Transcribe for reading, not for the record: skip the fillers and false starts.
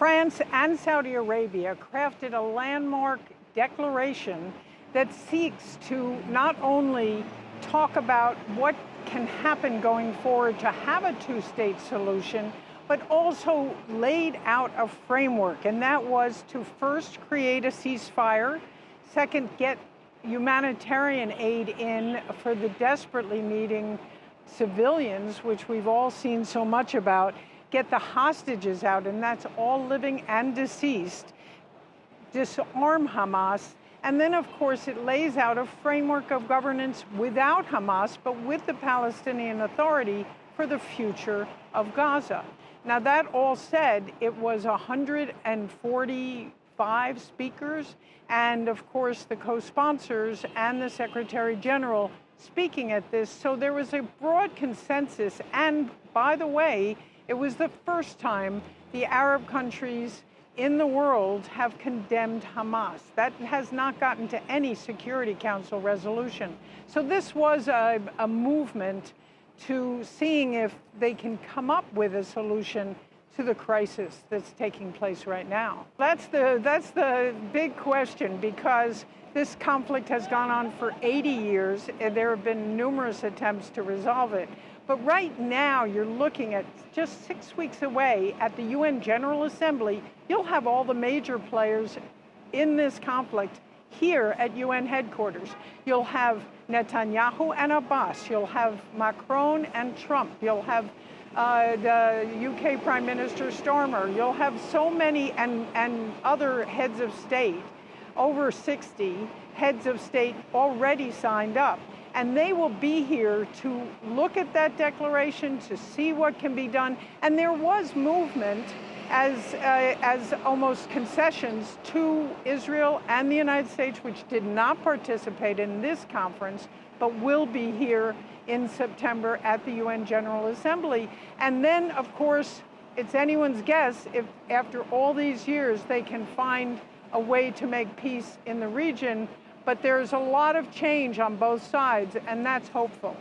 France and Saudi Arabia crafted a landmark declaration that seeks to not only talk about what can happen going forward to have a two-state solution, but also laid out a framework, and that was to first create a ceasefire, second, get humanitarian aid in for the desperately needing civilians, which we've all seen so much about, get the hostages out, and that's all living and deceased, disarm Hamas, and then, of course, it lays out a framework of governance without Hamas, but with the Palestinian Authority for the future of Gaza. Now, that all said, it was 145 speakers, and of course, the co-sponsors and the Secretary General speaking at this. So there was a broad consensus. And by the way, it was the first time the Arab countries in the world have condemned Hamas. That has not gotten to any Security Council resolution. So this was a movement to seeing if they can come up with a solution to the crisis that's taking place right now. That's the big question, because this conflict has gone on for 80 years, and there have been numerous attempts to resolve it. But right now, you're looking at just 6 weeks away at the UN General Assembly. You'll have all the major players in this conflict here at UN headquarters. You'll have Netanyahu and Abbas. You'll have Macron and Trump. You'll have the UK Prime Minister Starmer. You'll have so many and other heads of state, over 60 heads of state already signed up. And they will be here to look at that declaration, to see what can be done. And there was movement as almost concessions to Israel and the United States, which did not participate in this conference, but will be here in September at the UN General Assembly. And then, of course, it's anyone's guess if after all these years they can find a way to make peace in the region. But there's a lot of change on both sides, and that's hopeful.